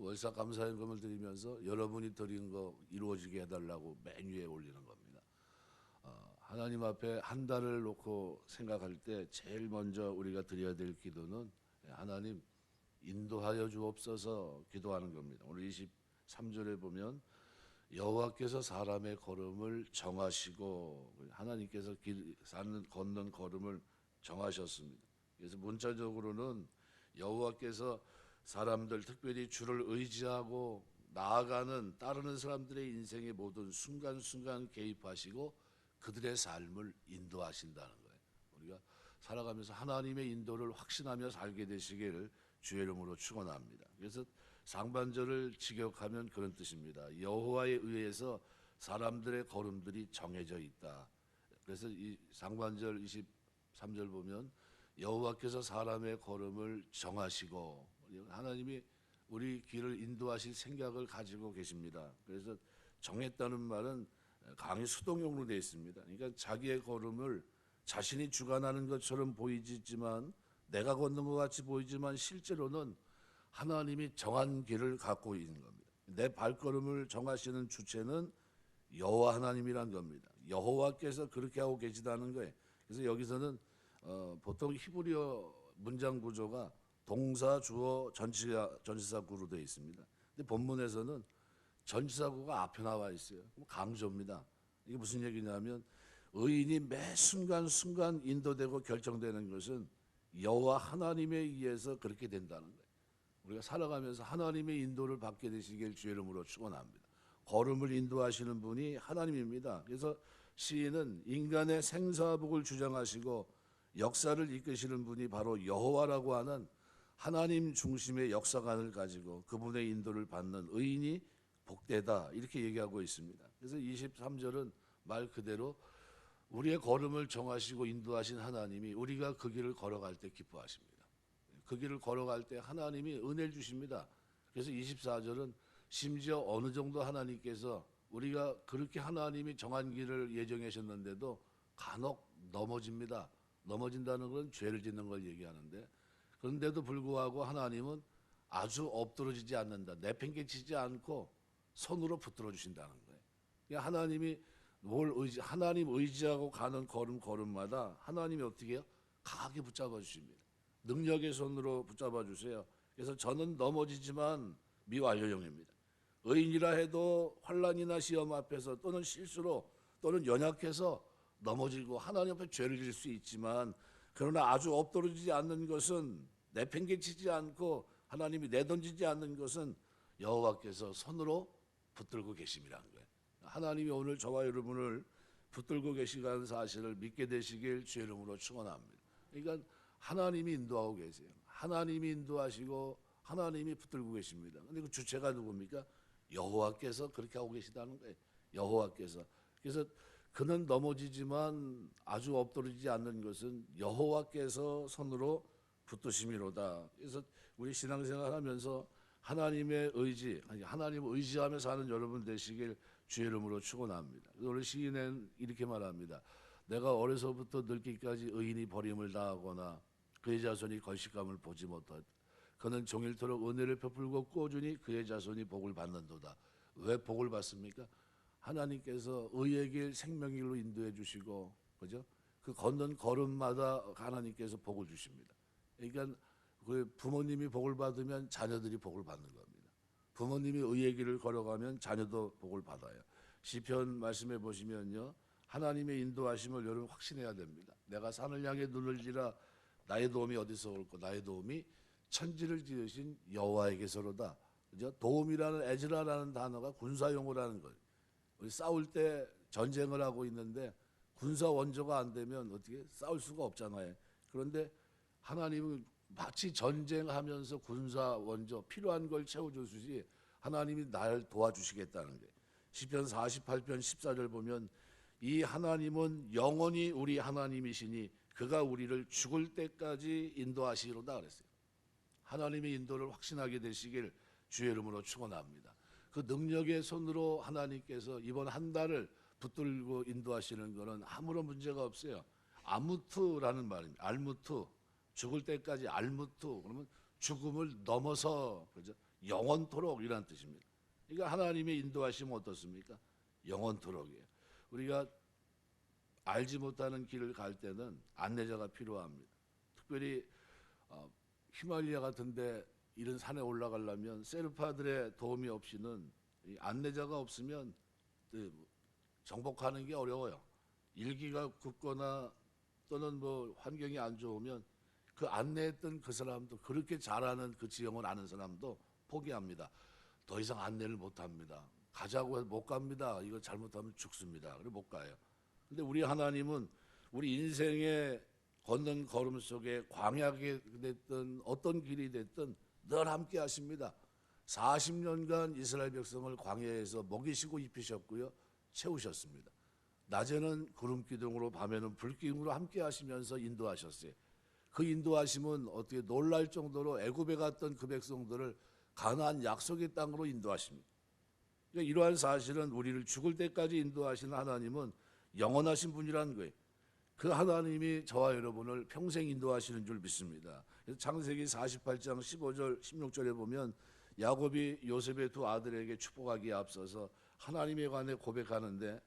월삭 감사연금을 드리면서 여러분이 드린 거 이루어지게 해달라고 맨 위에 올리는 겁니다. 하나님 앞에 한 달을 놓고 생각할 때 제일 먼저 우리가 드려야 될 기도는 하나님 인도하여 주옵소서 기도하는 겁니다. 오늘 23절에 보면 여호와께서 사람의 걸음을 정하시고 하나님께서 걷는 걸음을 정하셨습니다. 그래서 문자적으로는 여호와께서 사람들 특별히 주를 의지하고 나아가는 따르는 사람들의 인생의 모든 순간순간 개입하시고 그들의 삶을 인도하신다는 거예요. 우리가 살아가면서 하나님의 인도를 확신하며 살게 되시기를 주의 이름으로 축원합니다. 그래서 상반절을 직역하면 그런 뜻입니다. 여호와에 의해서 사람들의 걸음들이 정해져 있다. 그래서 이 상반절 23절 보면 여호와께서 사람의 걸음을 정하시고 하나님이 우리 길을 인도하실 생각을 가지고 계십니다. 그래서 정했다는 말은 강의 수동용으로 되어 있습니다. 그러니까 자기의 걸음을 자신이 주관하는 것처럼 보이지만 내가 걷는 것 같이 보이지만 실제로는 하나님이 정한 길을 갖고 있는 겁니다. 내 발걸음을 정하시는 주체는 여호와 하나님이란 겁니다. 여호와께서 그렇게 하고 계시다는 거예요. 그래서 여기서는 보통 히브리어 문장 구조가 동사, 주어, 전치사구로 되어 있습니다. 근데 본문에서는 전치사구가 앞에 나와 있어요. 강조입니다. 이게 무슨 얘기냐면 의인이 매 순간순간 인도되고 결정되는 것은 여호와 하나님에 의해서 그렇게 된다는 거예요. 우리가 살아가면서 하나님의 인도를 받게 되시길 주의 이름으로 축원합니다. 걸음을 인도하시는 분이 하나님입니다. 그래서 시인은 인간의 생사복을 주장하시고 역사를 이끄시는 분이 바로 여호와라고 하는 하나님 중심의 역사관을 가지고 그분의 인도를 받는 의인이 복되다 이렇게 얘기하고 있습니다. 그래서 23절은 말 그대로 우리의 걸음을 정하시고 인도하신 하나님이 우리가 그 길을 걸어갈 때 기뻐하십니다. 그 길을 걸어갈 때 하나님이 은혜를 주십니다. 그래서 24절은 심지어 어느 정도 하나님께서 우리가 그렇게 하나님이 정한 길을 예정하셨는데도 간혹 넘어집니다. 넘어진다는 건 죄를 짓는 걸 얘기하는데 그런데도 불구하고 하나님은 아주 엎드러지지 않는다. 내팽개치지 않고 손으로 붙들어 주신다는 거예요. 그러니까 하나님이 하나님 의지하고 가는 걸음마다 하나님이 어떻게 해요? 강하게 붙잡아 주십니다. 능력의 손으로 붙잡아 주세요. 그래서 저는 넘어지지만 미완료형입니다. 의인이라 해도 환난이나 시험 앞에서 또는 실수로 또는 연약해서 넘어지고 하나님 앞에 죄를 질 수 있지만 그러나 아주 엎드러지지 않는 것은 내팽개치지 않고 하나님이 내던지지 않는 것은 여호와께서 손으로 붙들고 계심이라는 거예요. 하나님이 오늘 저와 여러분을 붙들고 계시다는 사실을 믿게 되시길 주의 이름으로 축원합니다. 그러니까 하나님이 인도하고 계세요. 하나님이 인도하시고 하나님이 붙들고 계십니다. 근데 그 주체가 누굽니까? 여호와께서 그렇게 하고 계시다는 거예요. 여호와께서. 그래서 그는 넘어지지만 아주 엎드리지 않는 것은 여호와께서 손으로 붙드심이로다. 그래서 우리 신앙생활 하면서 하나님의 의지, 하나님을 의지하며 사는 여러분 되시길 주의 이름으로 축원합니다. 오늘 시인은 이렇게 말합니다. 내가 어려서부터 늙기까지 의인이 버림을 당하거나 그의 자손이 걸식감을 보지 못하다. 그는 종일토록 은혜를 베풀고 꾸준히 그의 자손이 복을 받는도다. 왜 복을 받습니까? 하나님께서 의의 길, 생명의 길로 인도해 주시고, 그죠? 그 걷는 걸음마다 하나님께서 복을 주십니다. 그러니까 그 부모님이 복을 받으면 자녀들이 복을 받는 겁니다. 부모님이 의의 길을 걸어가면 자녀도 복을 받아요. 시편 말씀해 보시면요, 하나님의 인도하심을 여러분 확신해야 됩니다. 내가 산을 향해 눈을 지라 나의 도움이 어디서 올까? 나의 도움이 천지를 지으신 여호와에게서로다. 그죠? 도움이라는 에즈라라는 단어가 군사용어라는 거예요. 우리 싸울 때 전쟁을 하고 있는데 군사 원조가 안 되면 어떻게 싸울 수가 없잖아요. 그런데 하나님은 마치 전쟁하면서 군사 원조 필요한 걸 채워주시지 하나님이 날 도와주시겠다는 거예요. 시편 48편 14절 보면 이 하나님은 영원히 우리 하나님이시니 그가 우리를 죽을 때까지 인도하시리로다 그랬어요. 하나님의 인도를 확신하게 되시길 주의 이름으로 축원합니다. 그 능력의 손으로 하나님께서 이번 한 달을 붙들고 인도하시는 것은 아무런 문제가 없어요. 아무투라는 말입니다. 알무투, 죽을 때까지 알무투. 그러면 죽음을 넘어서 그죠? 영원토록이란 뜻입니다. 그러니까 하나님의 인도하시면 어떻습니까? 영원토록이에요. 우리가 알지 못하는 길을 갈 때는 안내자가 필요합니다. 특별히 히말리아 같은데 이런 산에 올라가려면 셀파들의 도움이 없이는, 이 안내자가 없으면 정복하는 게 어려워요. 일기가 굳거나 또는 뭐 환경이 안 좋으면 그 안내했던 그 사람도, 그렇게 잘하는 그 지형을 아는 사람도 포기합니다. 더 이상 안내를 못 합니다. 가자고 해서 못 갑니다. 이거 잘못하면 죽습니다. 그래서 못 가요. 근데 우리 하나님은 우리 인생의 걷는 걸음 속에 광야가 됐든 어떤 길이 됐든 늘 함께 하십니다. 40년간 이스라엘 백성을 광야에서 먹이시고 입히셨고요, 채우셨습니다. 낮에는 구름 기둥으로, 밤에는 불 기둥으로 함께 하시면서 인도하셨어요. 그 인도하심은 어떻게 놀랄 정도로 애굽에 갔던 그 백성들을 가나안 약속의 땅으로 인도하십니다. 그러니까 이러한 사실은 우리를 죽을 때까지 인도하시는 하나님은 영원하신 분이라는 거예요. 그 하나님이 저와 여러분을 평생 인도하시는 줄 믿습니다. 그래서 창세기 48장 15절 16절에 보면 야곱이 요셉의 두 아들에게 축복하기에 앞서서 하나님에 관해 고백하는데,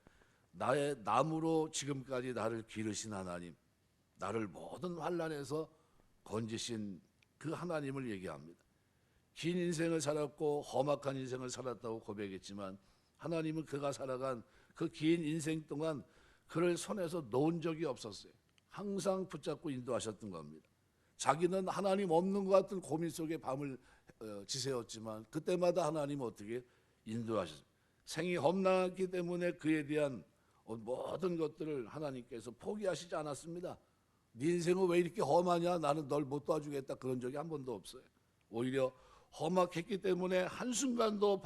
나의 나무로 지금까지 나를 기르신 하나님, 나를 모든 환난에서 건지신 그 하나님을 얘기합니다. 긴 인생을 살았고 험악한 인생을 살았다고 고백했지만 하나님은 그가 살아간 그 긴 인생 동안 그를 손에서 놓은 적이 없었어요. 항상 붙잡고 인도하셨던 겁니다. 자기는 하나님 없는 것 같은 고민 속에 밤을 지새웠지만 그때마다 하나님 어떻게 인도하셨어요. 생이 험난했기 때문에 그에 대한 모든 것들을 하나님께서 포기하시지 않았습니다. 네 인생은 왜 이렇게 험하냐, 나는 널 못 도와주겠다, 그런 적이 한 번도 없어요. 오히려 험악했기 때문에 한순간도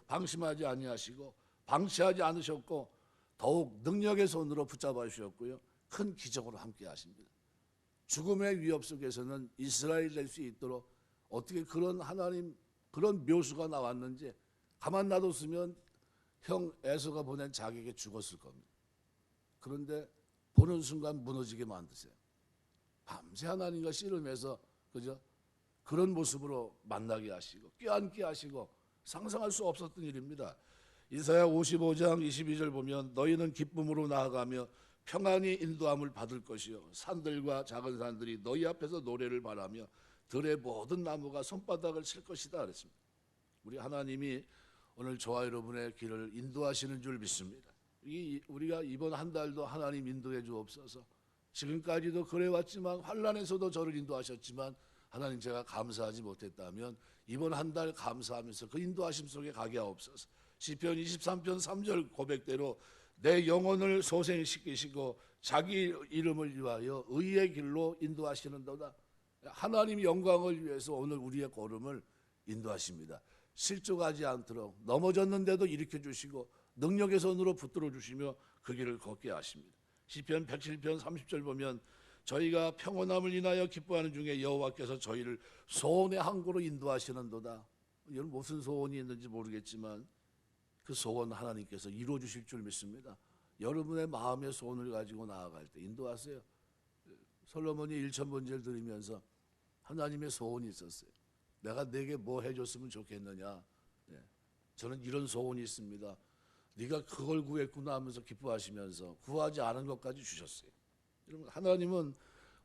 방심하지 아니하시고 방치하지 않으셨고 더욱 능력의 손으로 붙잡아 주셨고요, 큰 기적으로 함께 하십니다. 죽음의 위협 속에서는 이스라엘 될 수 있도록 어떻게 그런 하나님, 그런 묘수가 나왔는지 가만 놔뒀으면 형 에서가 보낸 자기에게 죽었을 겁니다. 그런데 보는 순간 무너지게 만드세요. 밤새 하나님과 씨름해서, 그죠? 그런 모습으로 만나게 하시고 껴안게 하시고 상상할 수 없었던 일입니다. 이사야 55장 22절 보면 너희는 기쁨으로 나아가며 평안히 인도함을 받을 것이요 산들과 작은 산들이 너희 앞에서 노래를 바라며 들의 모든 나무가 손바닥을 칠 것이다 그랬습니다. 우리 하나님이 오늘 저와 여러분의 길을 인도하시는 줄 믿습니다. 우리가 이번 한 달도 하나님 인도해 주옵소서. 지금까지도 그래왔지만 환난에서도 저를 인도하셨지만 하나님, 제가 감사하지 못했다면 이번 한 달 감사하면서 그 인도하심 속에 가게 하옵소서. 시편 23편 3절 고백대로 내 영혼을 소생시키시고 자기 이름을 위하여 의의 길로 인도하시는도다. 하나님 영광을 위해서 오늘 우리의 걸음을 인도하십니다. 실족하지 않도록 넘어졌는데도 일으켜 주시고 능력의 손으로 붙들어 주시며 그 길을 걷게 하십니다. 시편 107편 30절 보면 저희가 평온함을 인하여 기뻐하는 중에 여호와께서 저희를 소원의 항구로 인도하시는도다. 이건 무슨 소원이 있는지 모르겠지만 그 소원 하나님께서 이루어 주실 줄 믿습니다. 여러분의 마음의 소원을 가지고 나아갈 때 인도하세요. 솔로몬이 1,000번제를 드리면서 하나님의 소원이 있었어요. 내가 내게 뭐 해줬으면 좋겠느냐. 저는 이런 소원이 있습니다. 네가 그걸 구했구나 하면서 기뻐하시면서 구하지 않은 것까지 주셨어요. 여러분, 하나님은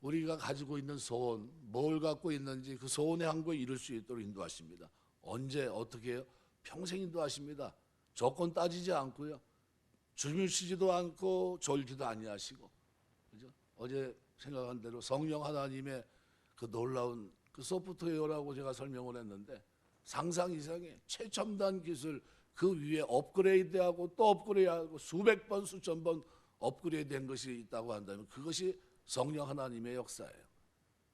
우리가 가지고 있는 소원, 뭘 갖고 있는지 그 소원의 항구에 이룰 수 있도록 인도하십니다. 언제 어떻게 해요? 평생 인도하십니다. 조건 따지지 않고요, 주무시지도 않고 졸지도 아니하시고, 그죠? 어제 생각한 대로 성령 하나님의 그 놀라운 그 소프트웨어라고 제가 설명을 했는데 상상 이상의 최첨단 기술, 그 위에 업그레이드하고 또 업그레이드하고 수백 번 수천 번 업그레이드된 것이 있다고 한다면 그것이 성령 하나님의 역사예요.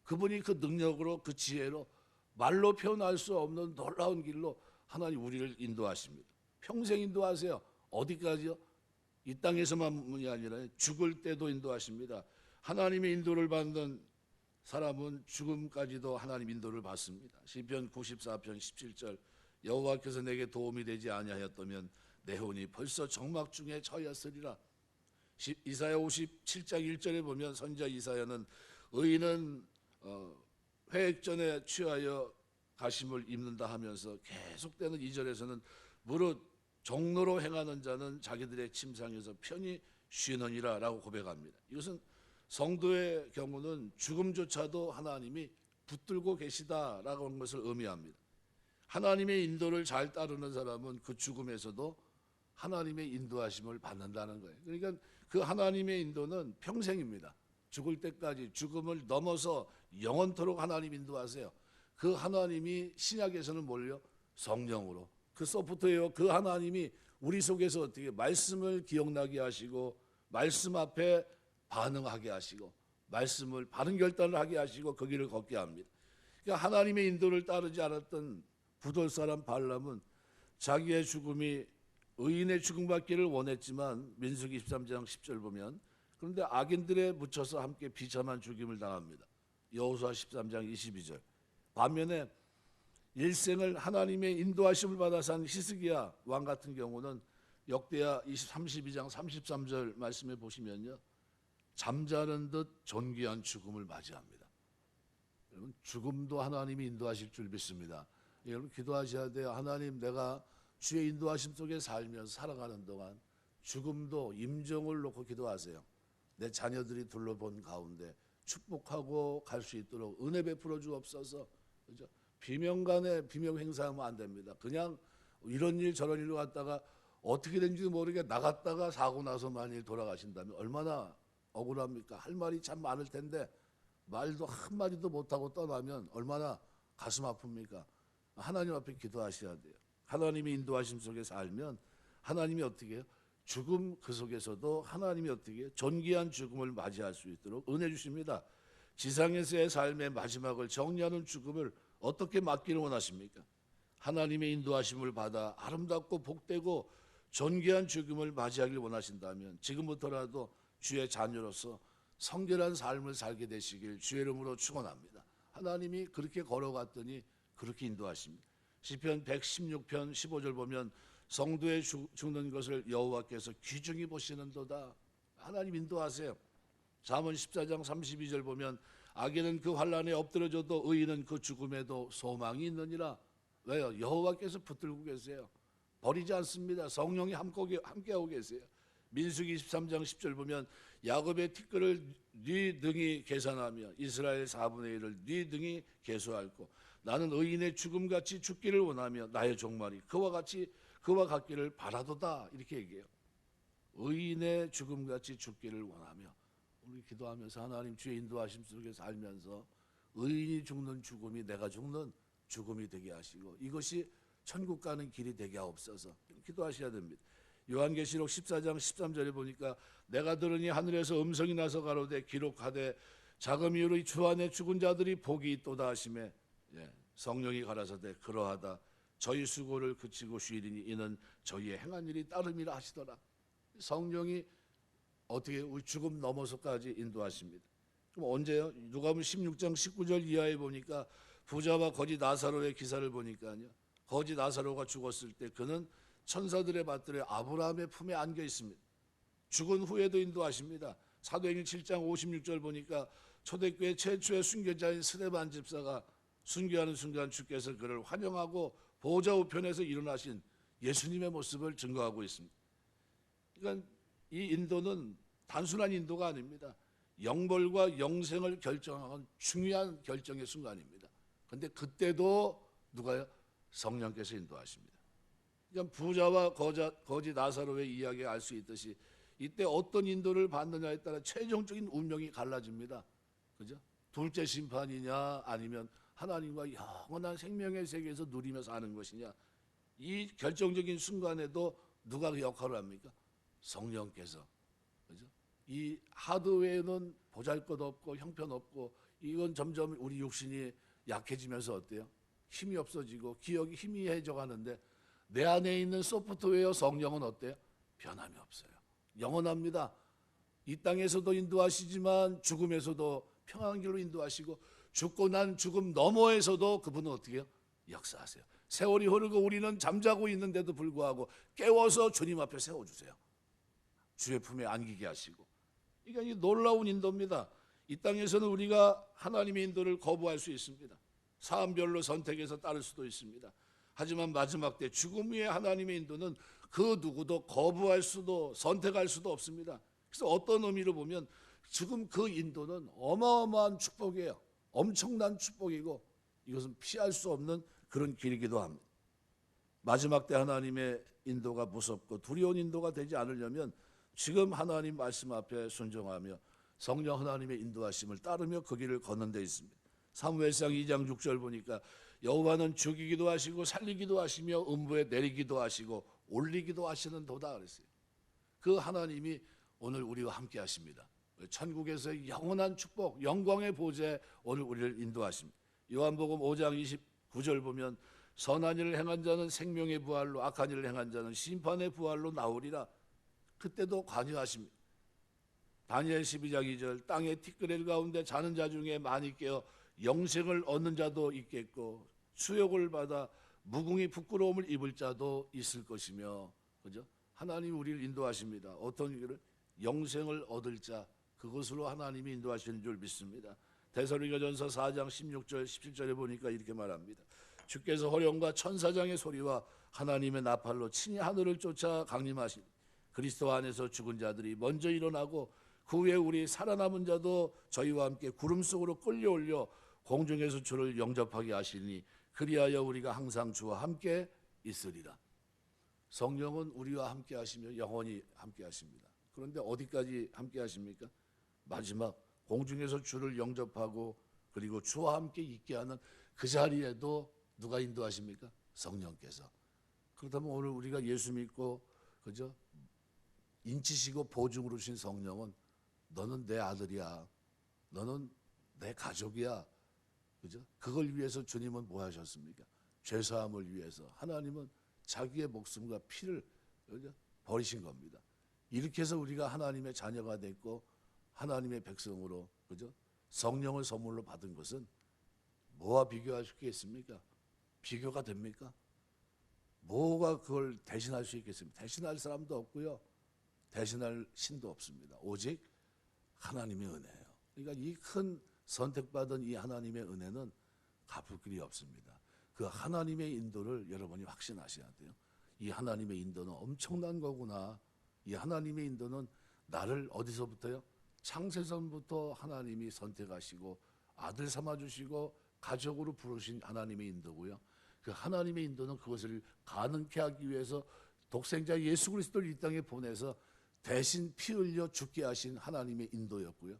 그분이 그 능력으로, 그 지혜로 말로 표현할 수 없는 놀라운 길로 하나님 우리를 인도하십니다. 평생 인도하세요. 어디까지요? 이 땅에서만이 아니라 죽을 때도 인도하십니다. 하나님의 인도를 받는 사람은 죽음까지도 하나님 인도를 받습니다. 시편 94편 17절 여호와께서 내게 도움이 되지 아니하였다면 내 혼이 벌써 정막 중에 처했으리라. 이사야 57장 1절에 보면 선지자 이사야는 의인은 회액전에 취하여 가심을 입는다 하면서 계속되는 2절에서는 무릇 종로로 행하는 자는 자기들의 침상에서 편히 쉬느니라 라고 고백합니다. 이것은 성도의 경우는 죽음조차도 하나님이 붙들고 계시다라고 하는 것을 의미합니다. 하나님의 인도를 잘 따르는 사람은 그 죽음에서도 하나님의 인도하심을 받는다는 거예요. 그러니까 그 하나님의 인도는 평생입니다. 죽을 때까지, 죽음을 넘어서 영원토록 하나님 인도하세요. 그 하나님이 신약에서는 뭘요? 성령으로. 그 소프트웨어, 그 하나님이 우리 속에서 어떻게 말씀을 기억나게 하시고, 말씀 앞에 반응하게 하시고, 말씀을 바른 결단을 하게 하시고 그 길을 걷게 합니다. 그러니까 하나님의 인도를 따르지 않았던 부돌 사람 발람은 자기의 죽음이 의인의 죽음 받기를 원했지만 민수기 23장 10절 보면, 그런데 악인들에 묻혀서 함께 비참한 죽임을 당합니다. 여호수아 13장 22절. 반면에 일생을 하나님의 인도하심을 받아 산 히스기야 왕 같은 경우는 역대하 32장 33절 말씀에 보시면요, 잠자는 듯 존귀한 죽음을 맞이합니다. 여러분, 죽음도 하나님이 인도하실 줄 믿습니다. 여러분, 기도하셔야 돼요. 하나님, 내가 주의 인도하심 속에 살면서 살아가는 동안 죽음도 임종을 놓고 기도하세요. 내 자녀들이 둘러본 가운데 축복하고 갈 수 있도록 은혜 베풀어 주옵소서. 그죠? 비명간에 비명 행사하면 안 됩니다. 그냥 이런 일 저런 일로 갔다가 어떻게 된지도 모르게 나갔다가 사고 나서 만일 돌아가신다면 얼마나 억울합니까? 할 말이 참 많을 텐데 말도 한마디도 못하고 떠나면 얼마나 가슴 아픕니까? 하나님 앞에 기도하셔야 돼요. 하나님의 인도하심 속에 살면 하나님이 어떻게 해요? 죽음 그 속에서도 하나님이 어떻게 해요? 존귀한 죽음을 맞이할 수 있도록 은혜 주십니다. 지상에서의 삶의 마지막을 정리하는 죽음을 어떻게 맞기를 원하십니까? 하나님의 인도하심을 받아 아름답고 복되고 존귀한 죽음을 맞이하길 원하신다면 지금부터라도 주의 자녀로서 성결한 삶을 살게 되시길 주의 이름으로 축원합니다. 하나님이 그렇게 걸어갔더니 그렇게 인도하십니다. 시편 116편 15절 보면 성도의 죽는 것을 여호와께서 귀중히 보시는도다. 하나님 인도하세요. 잠언 14장 32절 보면 악인은 그 환난에 엎드려져도 의인은 그 죽음에도 소망이 있느니라. 왜요? 여호와께서 붙들고 계세요. 버리지 않습니다. 성령이 함께하고 계세요. 민수기 23장 10절 보면 야곱의 티끌을 네 등이 계산하며 이스라엘 4분의 1을 네 등이 계수하였고 나는 의인의 죽음같이 죽기를 원하며 나의 종말이 그와 같기를 바라도다. 이렇게 얘기해요. 의인의 죽음같이 죽기를 원하며, 우리 기도하면서 하나님 주의 인도하심 속에 살면서 의인이 죽는 죽음이 내가 죽는 죽음이 되게 하시고 이것이 천국 가는 길이 되게 하옵소서. 기도하셔야 됩니다. 요한계시록 14장 13절에 보니까 내가 들으니 하늘에서 음성이 나서 가로되 기록하되 자금 이후로 주 안에 죽은 자들이 복이 있도다 하시매, 성령이 가라사대 그러하다 저희 수고를 그치고 쉬리니 이는 저희의 행한 일이 따름이라 하시더라. 성령이 어떻게 우리 죽음 넘어서까지 인도하십니다. 그럼 언제요? 누가복음 16장 19절 이하에 보니까 부자와 거지 나사로의 기사를 보니까요, 거지 나사로가 죽었을 때 그는 천사들의 받들에 아브라함의 품에 안겨 있습니다. 죽은 후에도 인도하십니다. 사도행전 7장 56절 보니까 초대교회 최초의 순교자인 스데반 집사가 순교하는 순간 주께서 그를 환영하고 보좌 우편에서 일어나신 예수님의 모습을 증거하고 있습니다. 그러니까 이 인도는 단순한 인도가 아닙니다. 영벌과 영생을 결정하는 중요한 결정의 순간입니다. 그런데 그때도 누가요? 성령께서 인도하십니다. 그러니까 부자와 거지 나사로의 이야기를 알 수 있듯이 이때 어떤 인도를 받느냐에 따라 최종적인 운명이 갈라집니다. 그죠? 둘째 심판이냐 아니면 하나님과 영원한 생명의 세계에서 누리며 사는 것이냐, 이 결정적인 순간에도 누가 그 역할을 합니까? 성령께서. 그죠? 이 하드웨어는 보잘것없고 형편없고 이건 점점 우리 육신이 약해지면서 어때요? 힘이 없어지고 기억이 희미해져 가는데 내 안에 있는 소프트웨어 성령은 어때요? 변함이 없어요. 영원합니다. 이 땅에서도 인도하시지만 죽음에서도 평안한 길로 인도하시고 죽고 난 죽음 너머에서도 그분은 어떻게 해요? 역사하세요. 세월이 흐르고 우리는 잠자고 있는데도 불구하고 깨워서 주님 앞에 세워주세요. 주의 품에 안기게 하시고. 그러니까 이 놀라운 인도입니다. 이 땅에서는 우리가 하나님의 인도를 거부할 수 있습니다. 사안별로 선택해서 따를 수도 있습니다. 하지만 마지막 때 죽음 위에 하나님의 인도는 그 누구도 거부할 수도 선택할 수도 없습니다. 그래서 어떤 의미로 보면 지금 그 인도는 어마어마한 축복이에요. 엄청난 축복이고 이것은 피할 수 없는 그런 길이기도 합니다. 마지막 때 하나님의 인도가 무섭고 두려운 인도가 되지 않으려면 지금 하나님 말씀 앞에 순종하며 성령 하나님의 인도하심을 따르며 그 길을 걷는 데 있습니다. 사무엘상 2장 6절 보니까 여호와는 죽이기도 하시고 살리기도 하시며 음부에 내리기도 하시고 올리기도 하시는 도다 그랬어요. 그 하나님이 오늘 우리와 함께 하십니다. 천국에서의 영원한 축복, 영광의 보좌에 오늘 우리를 인도하십니다. 요한복음 5장 29절 보면 선한 일을 행한 자는 생명의 부활로, 악한 일을 행한 자는 심판의 부활로 나오리라. 그때도 관여하십니다. 다니엘 12장 2절 땅의 티끌 가운데 자는 자 중에 많이 깨어 영생을 얻는 자도 있겠고 수욕을 받아 무궁히 부끄러움을 입을 자도 있을 것이며, 그죠? 하나님이 우리를 인도하십니다. 어떤 길을? 영생을 얻을 자, 그것으로 하나님이 인도하시는 줄 믿습니다. 데살로니가전서 4장 16절 17절에 보니까 이렇게 말합니다. 주께서 호령과 천사장의 소리와 하나님의 나팔로 친히 하늘을 쫓아 강림하신 그리스도 안에서 죽은 자들이 먼저 일어나고 그 후에 우리 살아남은 자도 저희와 함께 구름 속으로 끌려올려 공중에서 주를 영접하게 하시니 그리하여 우리가 항상 주와 함께 있으리라. 성령은 우리와 함께 하시며 영원히 함께 하십니다. 그런데 어디까지 함께 하십니까? 마지막 공중에서 주를 영접하고 그리고 주와 함께 있게 하는 그 자리에도 누가 인도하십니까? 성령께서. 그렇다면 오늘 우리가 예수 믿고, 그죠? 인치시고 보증으로 주신 성령은 너는 내 아들이야, 너는 내 가족이야, 그죠? 그걸 위해서 주님은 뭐 하셨습니까? 죄사함을 위해서 하나님은 자기의 목숨과 피를, 그죠? 버리신 겁니다. 이렇게 해서 우리가 하나님의 자녀가 됐고 하나님의 백성으로, 그죠? 성령을 선물로 받은 것은 뭐와 비교할 수 있겠습니까? 비교가 됩니까? 뭐가 그걸 대신할 수 있겠습니까? 대신할 사람도 없고요, 대신할 신도 없습니다. 오직 하나님의 은혜예요. 그러니까 이 큰 선택받은 이 하나님의 은혜는 갚을 길이 없습니다. 그 하나님의 인도를 여러분이 확신하셔야 돼요. 이 하나님의 인도는 엄청난 거구나. 이 하나님의 인도는 나를 어디서부터요? 창세전부터 하나님이 선택하시고 아들 삼아주시고 가족으로 부르신 하나님의 인도고요. 그 하나님의 인도는 그것을 가능케 하기 위해서 독생자 예수 그리스도를 이 땅에 보내서 대신 피 흘려 죽게 하신 하나님의 인도였고요.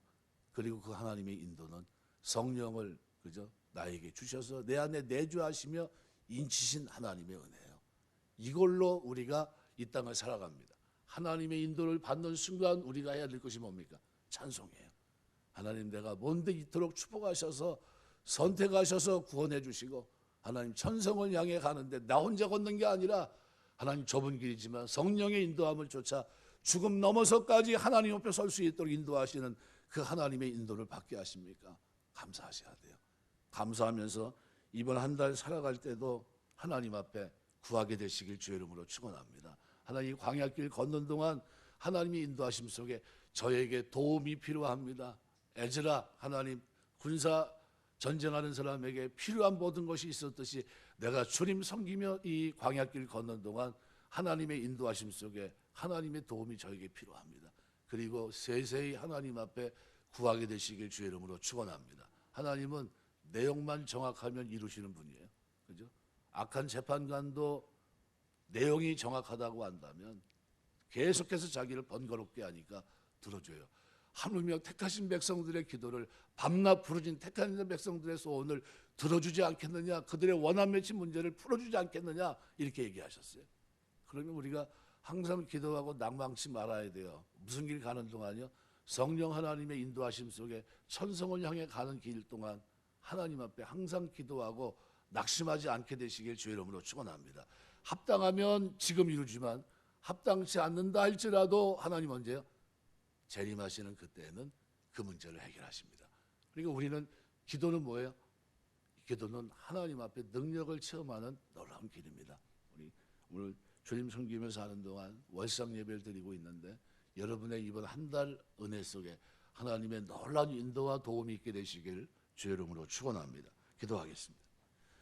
그리고 그 하나님의 인도는 성령을, 그죠? 나에게 주셔서 내 안에 내주하시며 인치신 하나님의 은혜예요. 이걸로 우리가 이 땅을 살아갑니다. 하나님의 인도를 받는 순간 우리가 해야 될 것이 뭡니까? 찬송이에요. 하나님, 내가 뭔데 이토록 축복하셔서 선택하셔서 구원해 주시고 하나님 천성을 향해 가는데 나 혼자 걷는 게 아니라 하나님 좁은 길이지만 성령의 인도함을 쫓아 죽음 넘어서까지 하나님 옆에 설 수 있도록 인도하시는 그 하나님의 인도를 받게 하십니까? 감사하셔야 돼요. 감사하면서 이번 한 달 살아갈 때도 하나님 앞에 구하게 되시길 주의 이름으로 축원합니다. 하나님, 광야길 걷는 동안 하나님의 인도하심 속에 저에게 도움이 필요합니다. 에즈라, 하나님 군사 전쟁하는 사람에게 필요한 모든 것이 있었듯이 내가 주님 섬기며 이 광야길 걷는 동안 하나님의 인도하심 속에 하나님의 도움이 저에게 필요합니다. 그리고 세세히 하나님 앞에 구하게 되시길 주의 이름으로 축원합니다. 하나님은 내용만 정확하면 이루시는 분이에요. 그죠? 악한 재판관도 내용이 정확하다고 한다면 계속해서 자기를 번거롭게 하니까 들어줘요. 하물며 택하신 백성들의 기도를 밤낮 부르짖은 택하신 백성들의 소원을 들어주지 않겠느냐, 그들의 원한 맺힌 문제를 풀어주지 않겠느냐, 이렇게 얘기하셨어요. 그러면 우리가 항상 기도하고 낭망치 말아야 돼요. 무슨 길 가는 동안요? 성령 하나님의 인도하심 속에 천성을 향해 가는 길 동안 하나님 앞에 항상 기도하고 낙심하지 않게 되시길 주의 이름으로 축원합니다. 합당하면 지금 이루지만 합당치 않는다 할지라도 하나님 언제요? 재림하시는 그때에는 그 문제를 해결하십니다. 그러니까 우리는 기도는 뭐예요? 기도는 하나님 앞에 능력을 체험하는 놀라운 길입니다. 우리 오늘 주님 섬기면서 하는 동안 월상 예배를 드리고 있는데 여러분의 이번 한 달 은혜 속에 하나님의 놀라운 인도와 도움이 있게 되시길 주의 이름으로 축원합니다. 기도하겠습니다.